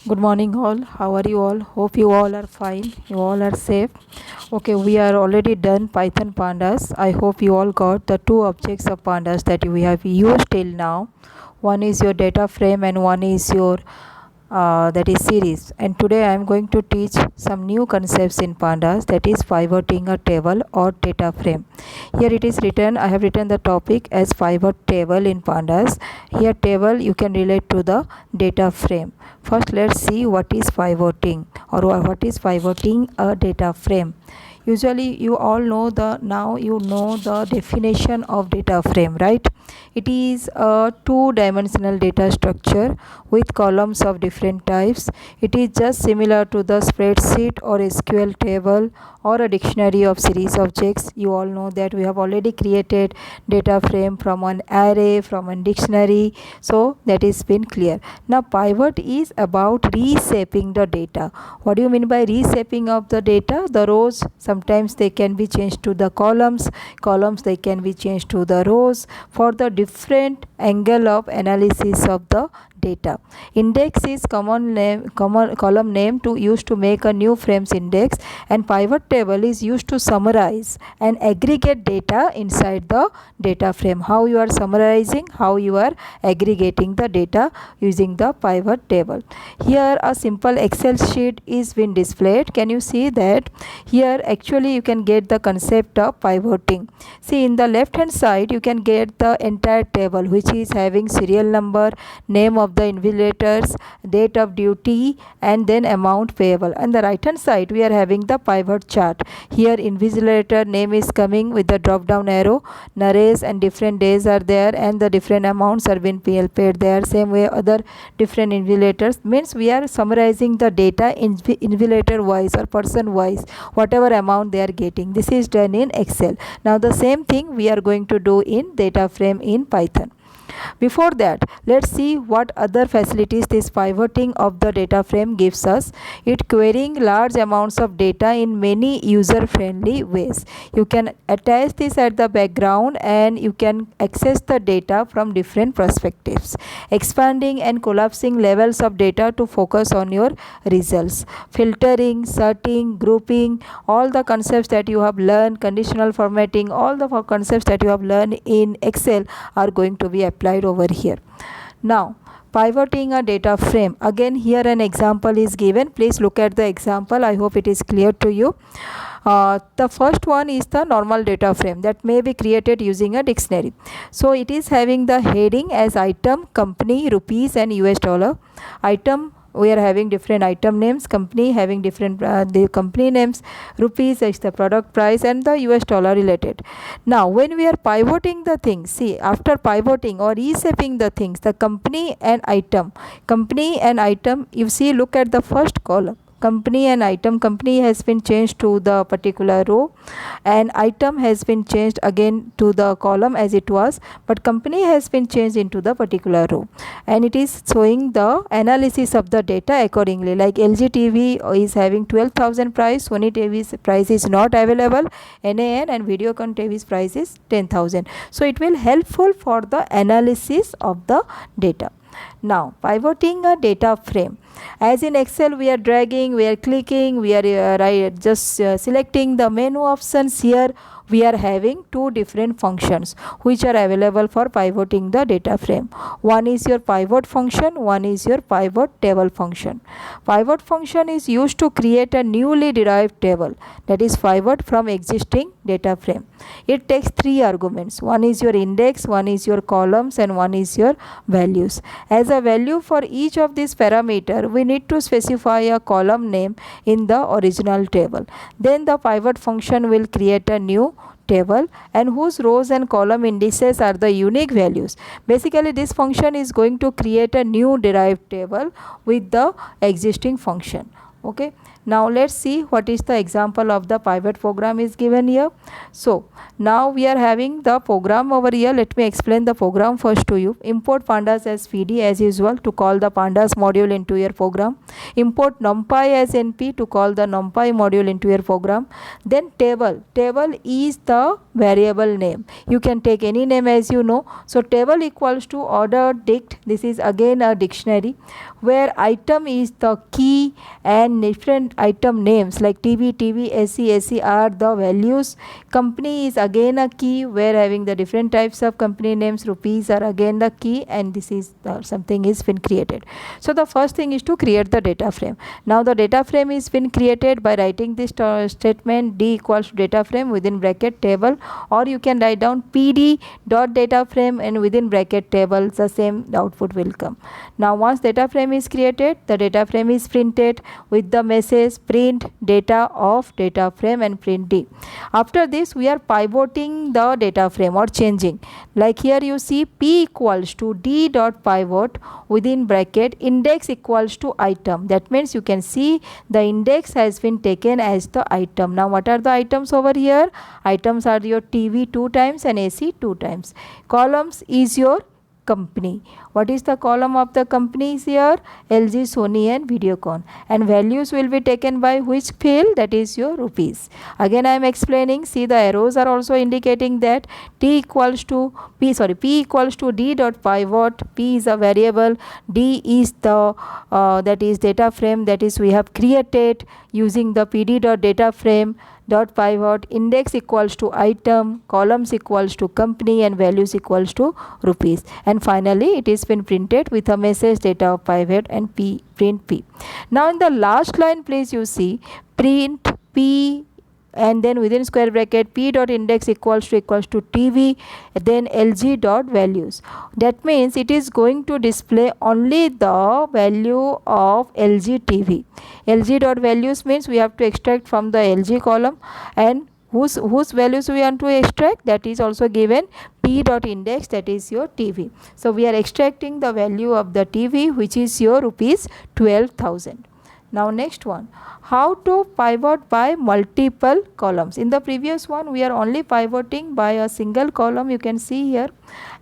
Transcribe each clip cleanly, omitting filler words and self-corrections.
Good morning, all. How are you all? Hope you all are fine. You all are safe. Okay, we are already done Python pandas. I hope you all got the two objects of pandas that we have used till now. One is your data frame and one is your that is series. And today I am going to teach some new concepts in pandas, that is pivoting a table or data frame. Here it is written, I have written the topic as pivot table in pandas. Here table you can relate to the data frame. First let's see what is pivoting or what is pivoting a data frame. Usually you all know the definition of data frame, right? It is a two-dimensional data structure with columns of different types. It is just similar to the spreadsheet or SQL table or a dictionary of series objects. You all know that we have already created data frame from an array, from a dictionary, so that is been clear. Now pivot is about reshaping the data. What do you mean by reshaping of the data? The rows, sometimes they can be changed to the columns they can be changed to the rows for the different angle of analysis of the data. Index is column name to used to make a new frames index, and pivot table is used to summarize and aggregate data inside the data frame. How you are summarizing, how you are aggregating the data using the pivot table. Here a simple Excel sheet is been displayed. Can you see that? Here actually you can get the concept of pivoting. See, in the left hand side you can get the entire table which is having serial number, name of the invigilators, date of duty, and then amount payable. And the right hand side we are having the pivot chart. Here invigilator name is coming with the drop down arrow, narrates and different days are there, and the different amounts are being paid there. Same way other different invigilators, means we are summarizing the data invigilator wise or person wise, whatever amount they are getting. This is done in Excel. Now the same thing we are going to do in data frame in Python. Before that, let's see what other facilities this pivoting of the data frame gives us. It querying large amounts of data in many user-friendly ways. You can attach this at the background and you can access the data from different perspectives. Expanding and collapsing levels of data to focus on your results. Filtering, sorting, grouping, all the concepts that you have learned, conditional formatting, all the concepts that you have learned in Excel are going to be applied over here. Now pivoting a data frame, again here an example is given. Please look at the example. I hope it is clear to you. The first one is the normal data frame that may be created using a dictionary. So it is having the heading as item, company, rupees, and US dollar. Item, we are having different item names, company having different the company names, rupees is the product price, and the US dollar related. Now when we are pivoting the things, see, after pivoting or reshaping the things, the company and item, you see, look at the first column. Company and item, company has been changed to the particular row and item has been changed again to the column as it was, but company has been changed into the particular row, and it is showing the analysis of the data accordingly. Like LG TV is having 12,000 price, Sony TV's price is not available, NAN, and Videocon TV's price is 10,000. So it will helpful for the analysis of the data. Now pivoting a data frame, as in Excel we are dragging, we are clicking, we are just selecting the menu options. Here we are having two different functions which are available for pivoting the data frame. One is your pivot function, one is your pivot table function. Pivot function is used to create a newly derived table, that is pivot from existing data frame. It takes three arguments. One is your index, one is your columns, and one is your values. As a value for each of these parameter, we need to specify a column name in the original table. Then the pivot function will create a new table and whose rows and column indices are the unique values. Basically this function is going to create a new derived table with the existing function. Okay, Now let's see what is the example of the pivot program is given here. So now we are having the program over here. Let me explain the program first to you. Import pandas as PD as usual to call the pandas module into your program. Import numpy as np to call the numpy module into your program. Then table is the variable name. You can take any name as you know. So table equals to order dict. This is again a dictionary where item is the key and different item names like TV, SE are the values. Company is again a key where having the different types of company names. Rupees are again the key, and this is something is been created. So the first thing is to create the data frame. Now the data frame is been created by writing this statement d equals to data frame within bracket table, or you can write down pd dot data frame and within bracket table the same output will come. Now once data frame is created, the data frame is printed with the message print data of data frame and print d. After this we are pivoting the data frame or changing, like here you see p equals to d dot pivot within bracket index equals to item. That means you can see the index has been taken as the item. Now what are the items over here? Items are your TV 2 times and AC 2 times. Columns is your company. What is the column of the companies here? LG, Sony and Videocon. And values will be taken by which field? That is your rupees. Again I am explaining. See, the arrows are also indicating that p equals to d dot pivot. P is a variable, d is the that is data frame, that is we have created using the pd dot data frame dot pivot, index equals to item, columns equals to company and values equals to rupees, and finally it is been printed with a message data of pivot and print p. Now in the last line please you see print p and then within square bracket p dot index equals to TV, then LG dot values. That means it is going to display only the value of LG TV. LG dot values means we have to extract from the LG column, and whose values we want to extract, that is also given p dot index, that is your TV. So we are extracting the value of the TV, which is your rupees 12,000. Now next one, how to pivot by multiple columns. In the previous one we are only pivoting by a single column, you can see here,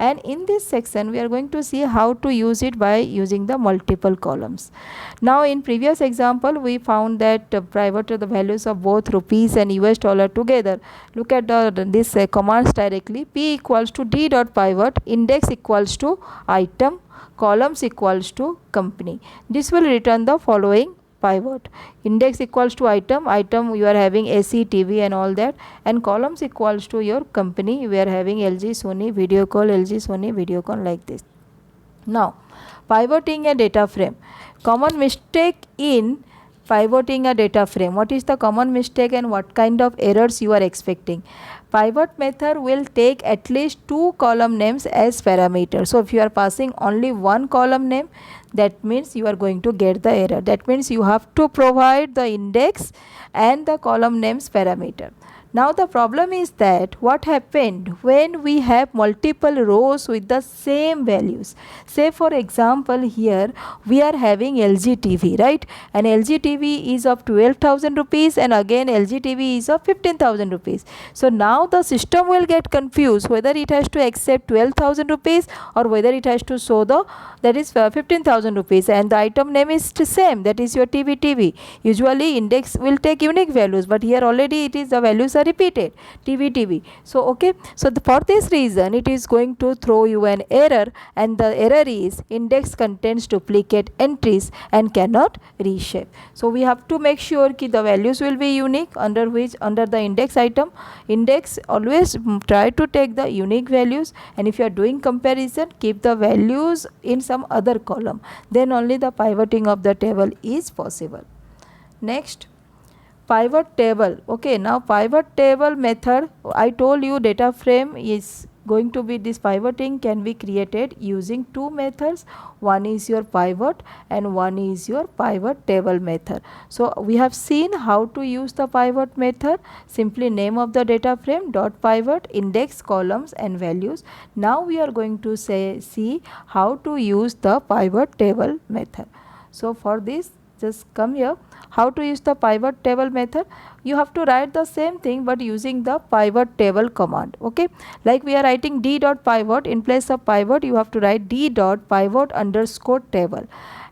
and in this section we are going to see how to use it by using the multiple columns. Now in previous example we found that pivoted the values of both rupees and US dollar together. Look at this commands directly. P equals to d dot pivot, index equals to item, columns equals to company. This will return the following pivot. Index equals to item you are having AC, TV and all that, and columns equals to your company, we are having LG, Sony, Videocon, like this. Now pivoting a data frame. Common mistake in pivoting a data frame. What is the common mistake and what kind of errors you are expecting? Pivot method will take at least 2 column names as parameter. So if you are passing only one column name, that means you are going to get the error. That means you have to provide the index and the column names parameter. Now the problem is that what happened when we have multiple rows with the same values. Say for example here we are having LG TV, right? And LG TV is of 12,000 rupees and again LG TV is of 15,000 rupees. So now the system will get confused whether it has to accept 12,000 rupees or whether it has to show the that is 15,000 rupees, and the item name is the same, that is your TV. Usually index will take unique values, but here already it is the values are repeated, TV. So okay, so for this reason it is going to throw you an error, and the error is index contains duplicate entries and cannot reshape. So we have to make sure that the values will be unique under the index item. Index always try to take the unique values, and if you are doing comparison, keep the values in some other column, then only the pivoting of the table is possible. Next, pivot table. Okay, now pivot table method, I told you data frame is going to be, this pivoting can be created using 2 methods. One is your pivot and one is your pivot table method. So we have seen how to use the pivot method. Simply name of the data frame dot pivot, index, columns and values. Now we are going to see how to use the pivot table method. So for this, just come here. How to use the pivot table method? You have to write the same thing but using the pivot table command. Okay, like we are writing d dot pivot, in place of pivot you have to write d dot pivot underscore table,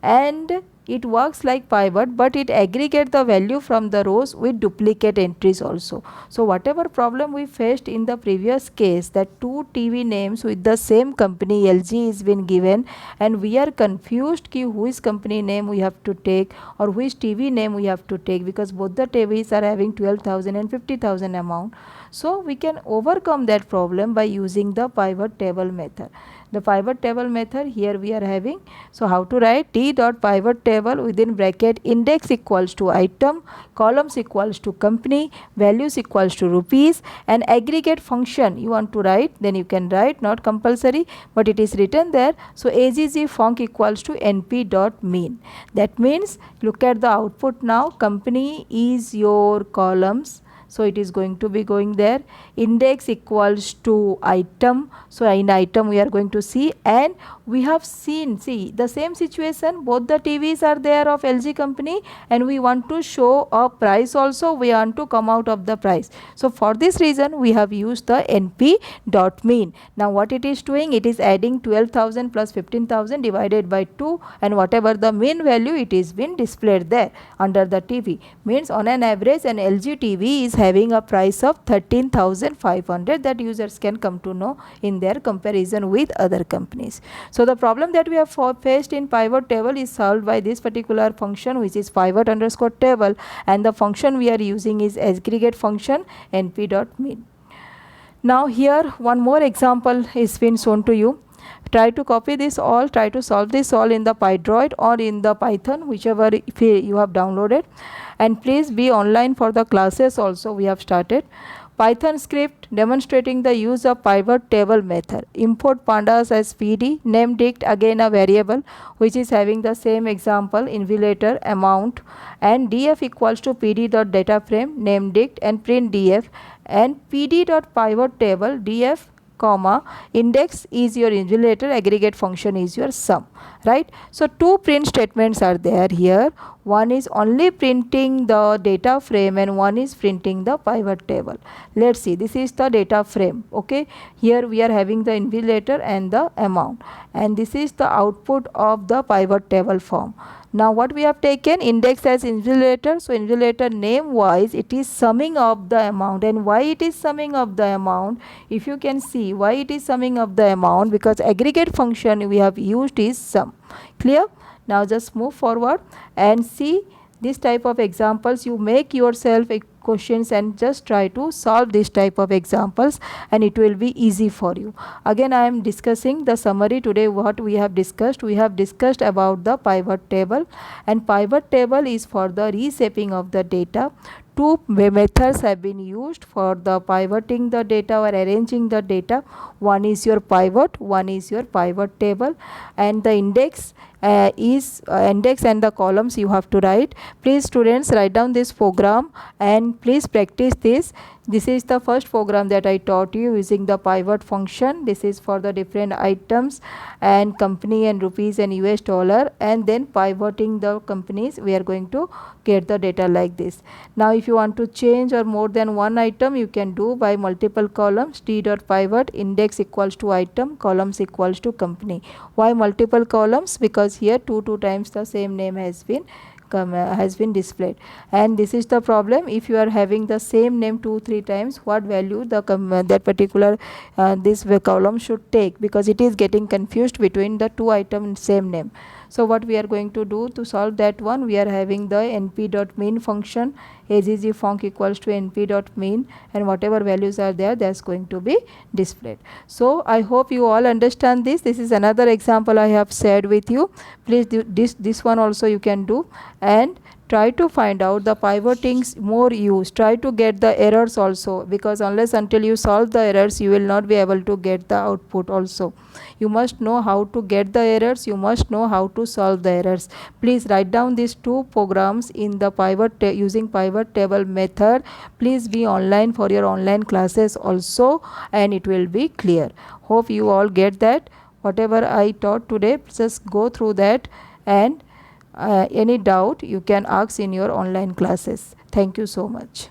and it works like pivot but it aggregates the value from the rows with duplicate entries also. So whatever problem we faced in the previous case, that two TV names with the same company LG is been given and we are confused ki which company name we have to take or which TV name we have to take, because both the TVs are having 12,000 and 50,000 amount. So we can overcome that problem by using the pivot table method. The pivot table method here we are having. So how to write? D dot pivot table within bracket index equals to item, columns equals to company, values equals to rupees, and aggregate function you want to write, then you can write, not compulsory but it is written there. So AGG func equals to np dot mean. That means look at the output now. Company is your columns, so it is going to be going there. Index equals to item, so in item we are going to see, and we have seen, see the same situation, both the TVs are there of LG company and we want to show a price also, we want to come out of the price. So for this reason we have used the np dot mean. Now what it is doing, it is adding 12,000 plus 15,000 divided by 2, and whatever the mean value it is been displayed there under the TV. Means on an average an LG TV is having a price of 13,500, that users can come to know in their comparison with other companies. So the problem that we have faced in pivot table is solved by this particular function, which is pivot underscore table, and the function we are using is aggregate function np dot mean. Now here one more example is been shown to you. Try to copy this all, try to solve this all in the PyDroid or in the Python, whichever you have downloaded, and please be online for the classes also we have started. Python script demonstrating the use of pivot table method. Import pandas as PD, name dict, again a variable which is having the same example, invulator, amount, and df equals to pd dot data frame, name dict, and print df, and pd dot pivot table df comma index is your invulator, aggregate function is your sum, right? So two print statements are there here. One is only printing the data frame and one is printing the pivot table. Let's see, this is the data frame. Okay, here we are having the invulator and the amount, and this is the output of the pivot table form. Now what we have taken, index as invulator, so invulator name wise it is summing of the amount. And why it is summing of the amount, if you can see why it is summing of the amount, because aggregate function we have used is sum. Clear? Now just move forward and see this type of examples. You make yourself questions and just try to solve this type of examples and it will be easy for you. Again I am discussing the summary today. What we have discussed about the pivot table, and pivot table is for the reshaping of the data. Two methods have been used for the pivoting the data or arranging the data. One is your pivot, one is your pivot table, and the index is index and the columns you have to write. Please students write down this program and please practice this. This is the first program that I taught you using the pivot function. This is for the different items and company and rupees and US dollar, and then pivoting the companies we are going to get the data like this. Now if you want to change or more than one item, you can do by multiple columns. D dot pivot, index equals to item, columns equals to company. Why multiple columns? Because here two times the same name has been displayed, and this is the problem. If you are having the same name 2-3 times, what value the that particular this column should take, because it is getting confused between the two items same name. So what we are going to do to solve that one, we are having the np.mean function, agg func equals to np.mean, and whatever values are there, that's going to be displayed. So I hope you all understand this. This is another example I have shared with you. Please do this one also you can do, and try to find out the pivotings more use. Try to get the errors also, because unless until you solve the errors, you will not be able to get the output also. You must know how to get the errors, you must know how to solve the errors. Please write down these two programs in the using pivot table method. Please be online for your online classes also, and it will be clear. Hope you all get that. Whatever I taught today, just go through that and Any doubt you can ask in your online classes. Thank you so much.